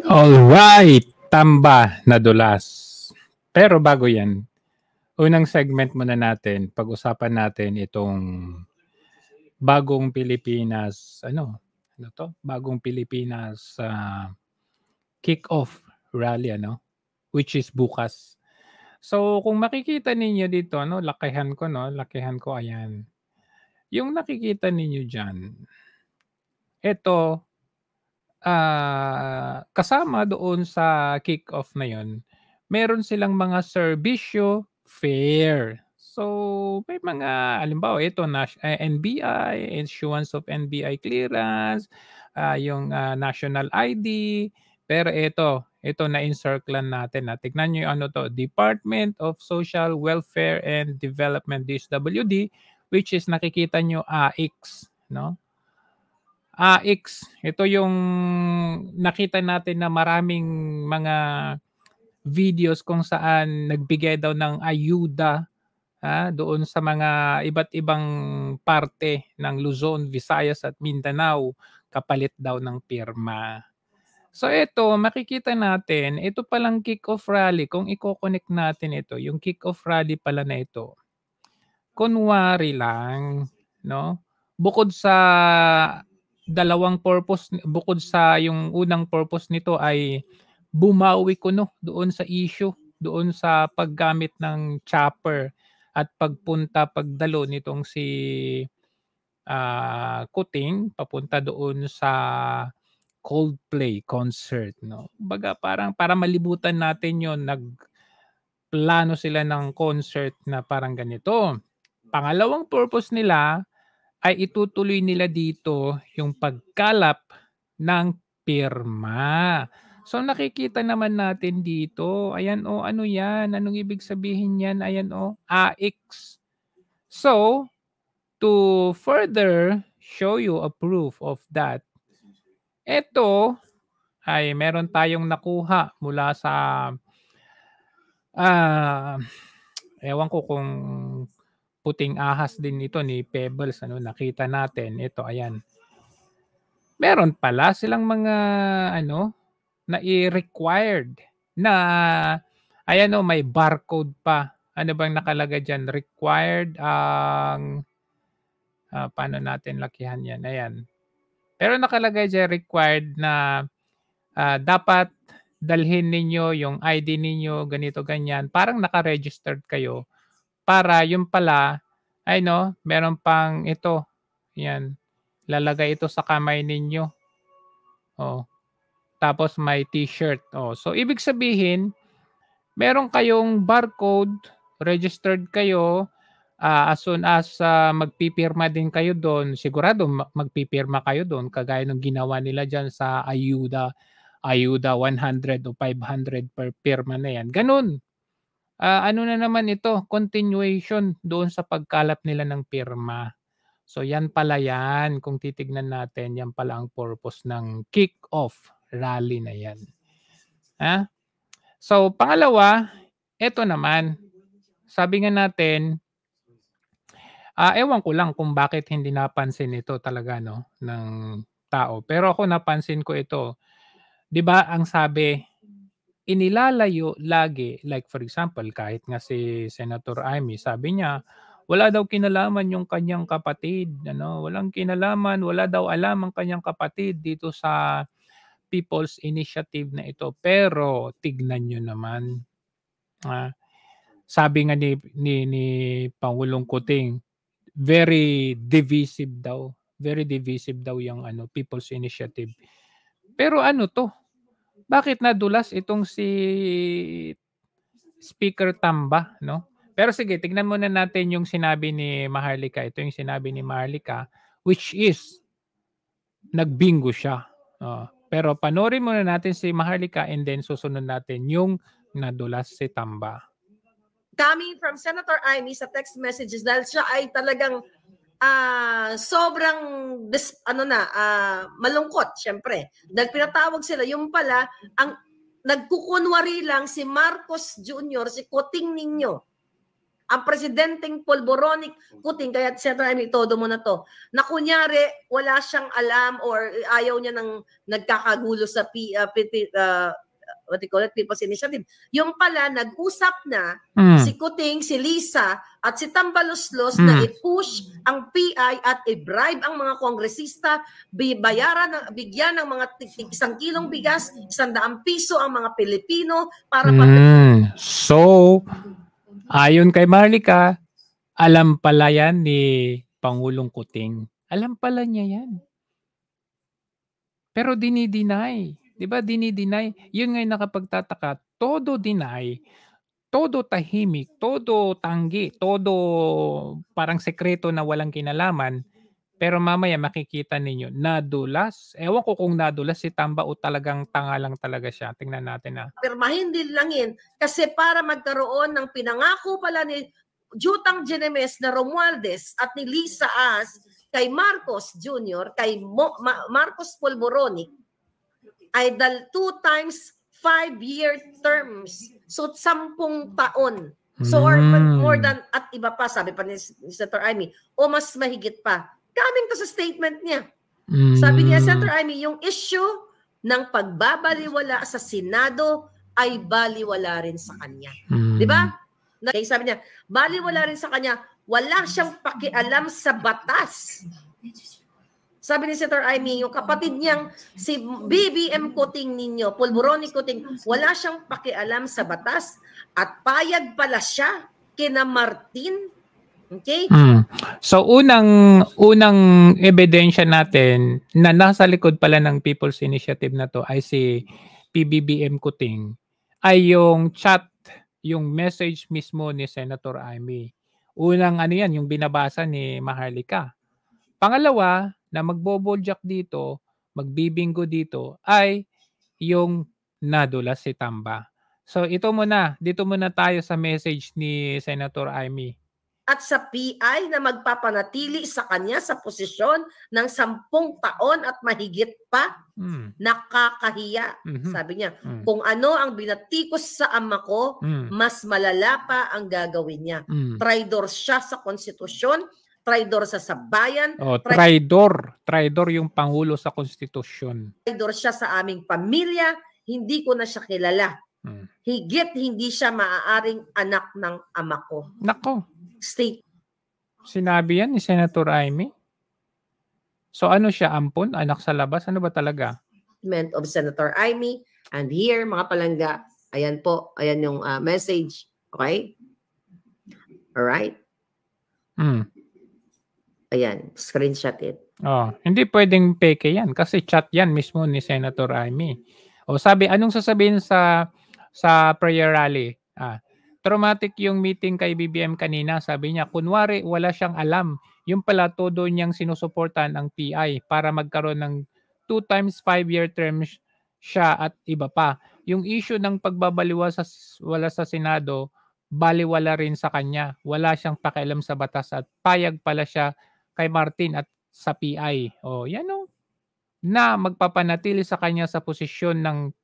Alright, tamba nadulas. Pero bago yan, unang segment muna natin, pag-usapan natin itong bagong Pilipinas, ano to? Bagong Pilipinas kick-off rally, which is bukas. So, kung makikita ninyo dito, lakihan ko, ayan. Yung nakikita ninyo dyan, ito, kasama doon sa kick-off na yon, meron silang mga serbisyo fair. So, may mga halimbawa ito NBI, issuance of NBI clearance, yung national ID, pero ito na-encirclean natin. Tignan niyo yung ano to, Department of Social Welfare and Development, DSWD, which is nakikita niyo AX, no? AX, ito yung nakita natin na maraming mga videos kung saan nagbigay daw ng ayuda doon sa mga iba't ibang parte ng Luzon, Visayas at Mindanao kapalit daw ng pirma. So ito, makikita natin, ito palang kick-off rally, kung i-connect natin ito, yung kick-off rally pala na ito, kunwari lang, no? Bukod sa dalawang purpose, bukod sa yung unang purpose nito ay bumawi doon sa issue, doon sa paggamit ng chopper at pagdalo nitong si Kuting papunta doon sa Coldplay concert, no? Kumbaga parang para malibutan natin yon, nagplano sila ng concert na parang ganito. Pangalawang purpose nila ay itutuloy nila dito yung pagkalap ng pirma. So nakikita naman natin dito, ayan ano yan, anong ibig sabihin yan, ayan AX. So, to further show you a proof of that, ito ay meron tayong nakuha mula sa ewan ko kung puting ahas din ito ni Pebbles, nakita natin ito, ayan. Meron pala silang mga na i-required na ayan may barcode pa. Ano bang nakalagay diyan? Required ang paano natin lakihan 'yan? Ayan. Pero nakalagay diyan required na dapat dalhin ninyo yung ID ninyo, ganito ganyan. Parang naka-registered kayo para yung pala ay meron pang ito. Yan. Lalagay ito sa kamay ninyo. Oh. Tapos may t-shirt. Oh. So ibig sabihin, meron kayong barcode, registered kayo, as soon as magpipirma din kayo doon, sigurado magpipirma kayo doon kagaya ng ginawa nila diyan sa ayuda 100 o 500 per pirma na yan. Ganun. Ano na naman ito, continuation doon sa pagkalap nila ng pirma. So yan pala yan, kung titignan natin, yan pala ang purpose ng kick-off rally na yan. So pangalawa, ito naman, sabi nga natin, ewan ko lang kung bakit hindi napansin ito talaga ng tao. Pero ako napansin ko ito. 'Di ba ang sabi, inilalayo lagi, like for example, kahit nga si Senator Amy, sabi niya, wala daw kinalaman yung kanyang kapatid, walang kinalaman, wala daw alam ang kanyang kapatid dito sa People's Initiative na ito. Pero tignan niyo naman, sabi nga ni Pangulong Kuting, very divisive daw yung People's Initiative. Pero ano to? Bakit nadulas itong si Speaker Tamba, no? Pero sige, tignan muna natin yung sinabi ni Maharlika. Ito yung sinabi ni Maharlika, which is nagbingo siya. Pero panoorin muna natin si Maharlika and then susunod natin yung nadulas si Tamba. Coming from Senator Amy sa text messages dahil siya ay talagang sobrang malungkot syempre. Dahil pinatawag sila, yung pala ang nagkukunwari lang si Marcos Jr., si Kuting ninyo. ang presidenteng Polboronic Kuting, kaya Senator Amy, todo mo na to, na kunyari wala siyang alam or ayaw niya ng nagkakagulo sa what do you call it, People's Initiative. Yung pala, nag-usap na si Kuting, si Lisa, at si Tambaloslos na i-push ang PI at i-bribe ang mga kongresista, bigyan ng mga 1 kilong bigas, 100 piso ang mga Pilipino para So, ayon kay Marlica, alam pala yan ni Pangulong Kuting. Alam pala niya yan. Pero dinideny. Diba dinideny? Yun nga yung nakapagtataka. Todo deny, todo tahimik, todo tanggi, todo parang sekreto na walang kinalaman. Pero mamaya makikita ninyo, nadulas. Ewan ko kung nadulas si Tamba o talagang tanga lang talaga siya. Tingnan natin pirmahin din langin kasi para magkaroon ng pinangako pala ni Jutang Genemes na Romualdez at ni Lisa As kay Marcos Jr., kay Marcos Polboronic, ay 2 times 5-year terms. So, 10 taon. So, or more than, at iba pa, sabi pa ni Senator Amy, o mas mahigit pa. Coming to sa statement niya. Sabi niya, Senator Amy, yung issue ng pagbabaliwala sa Senado ay baliwala rin sa kanya. Di ba? Sabi niya, baliwala rin sa kanya, wala siyang pakialam sa batas. Sabi ni Senator Amy, yung kapatid niyang si BBM Kuting ninyo, Polboronic Kuting, wala siyang pakialam sa batas at payag pala siya kina Martin. Okay? So unang ebidensya natin na nasa likod pala ng People's Initiative na to ay si PBBM Kuting ay yung chat, yung message mismo ni Senator Amy. Unang yan, yung binabasa ni Maharlika. Pangalawa, na magboboljak dito, magbibinggo dito, ay yung nadulas si Tamba. So dito muna tayo sa message ni Senator Amy. At sa PI na magpapanatili sa kanya sa posisyon ng 10 taon at mahigit pa, nakakahiya. Sabi niya, kung ano ang binatikos sa ama ko, mas malala pa ang gagawin niya. Traidor siya sa konstitusyon, traidor sa bayan. Traidor yung Pangulo sa konstitusyon. Traidor siya sa aming pamilya, hindi ko na siya kilala. Higit hindi siya maaaring anak ng ama ko. Nako. State. Sinabi yan ni Senator Amy? So ano siya, ampon? Anak sa labas? Ano ba talaga? Of Senator Amy. And here, mga palangga, ayan po, ayan yung message. Okay? Alright? Ayan, screenshot it. Hindi pwedeng peke yan kasi chat yan mismo ni Senator Amy. Sabi, anong sasabihin sa prayer rally? Traumatic yung meeting kay BBM kanina. Sabi niya, kunwari wala siyang alam. Yung pala todo niyang sinusuportan ang PI para magkaroon ng 2 times 5-year terms siya at iba pa. Yung issue ng pagbabaliwa wala sa Senado, baliwala rin sa kanya. Wala siyang pakialam sa batas at payag pala siya kay Martin at sa PI. Yan na magpapanatili sa kanya sa posisyon ng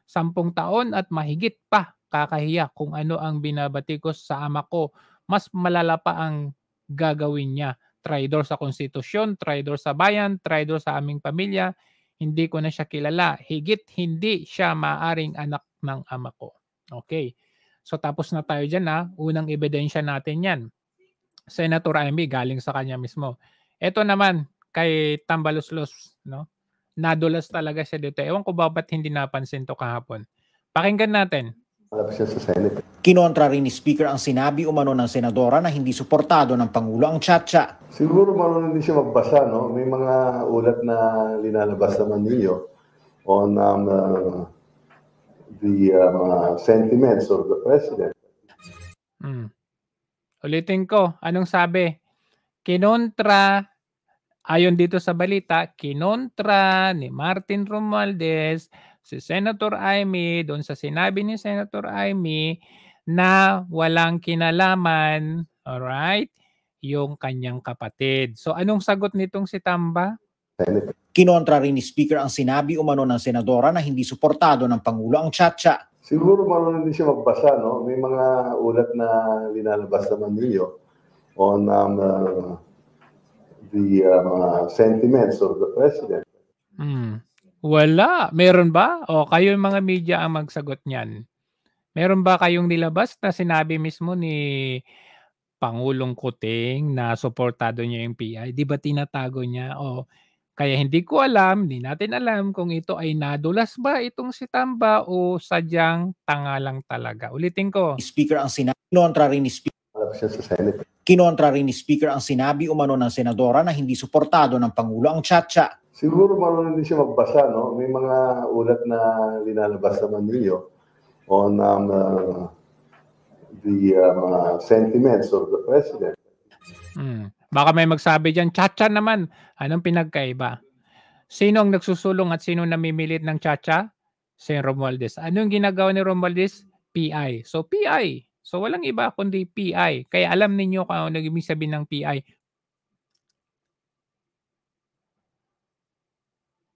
10 taon at mahigit pa. Kakahiya kung ano ang binabatikos sa ama ko. Mas malala pa ang gagawin niya. Traidor sa konstitusyon, traidor sa bayan, traidor sa aming pamilya. Hindi ko na siya kilala. Higit hindi siya maaring anak ng ama ko. Okay. So tapos na tayo dyan Unang ebidensya natin yan. Senator Amy, galing sa kanya mismo. Ito naman, kay Tambaloslos, no? Nadulas talaga siya dito. Ewan ko ba ba't hindi napansin to kahapon. Pakinggan natin. Kinontra rin ni Speaker ang sinabi umano ng senadora na hindi suportado ng Pangulo ang chat-chat. Siguro marunong din siya magbasa, no? May mga ulat na linalabas naman ninyo on the sentiments of the President. Ulitin ko, anong sabi? Kinontra, ayon dito sa balita, kinontra ni Martin Romualdez si Senator Amy doon sa sinabi ni Senator Amy na walang kinalaman, alright, yung kanyang kapatid. So anong sagot nitong si Tamba? Kinontra rin ni Speaker ang sinabi umano ng senadora na hindi suportado ng Pangulo ang Chacha. Siguro marunong din siya magbasa, no? May mga ulat na linalabas naman ninyo on the sentiments of the President. Wala. Meron ba? O kayo yung mga media ang magsagot niyan. Meron ba kayong nilabas na sinabi mismo ni Pangulong Kuting na suportado niya yung PI? Di ba tinatago niya? O kaya hindi ko alam, hindi natin alam kung ito ay nadulas ba itong si Tamba o sadyang tanga lang talaga. Ulitin ko. Speaker ang sinabi, kinontra rin ni Speaker. Siya sa Senate. Kinontra rin ni Speaker ang sinabi umano ng senadora na hindi suportado ng Pangulo ang Chacha. Siguro marunong din siya magbasa, no? May mga ulat na linalabas naman ninyo on the sentiments of the President. Baka may magsabi dyan, Chacha naman. Anong pinagkaiba? Sino ang nagsusulong at sino namimilit ng Chacha? Si Romualdez. Anong ginagawa ni Romualdez? PI. So PI. So walang iba kundi PI. Kaya alam ninyo kung ano ibig sabihin ng PI.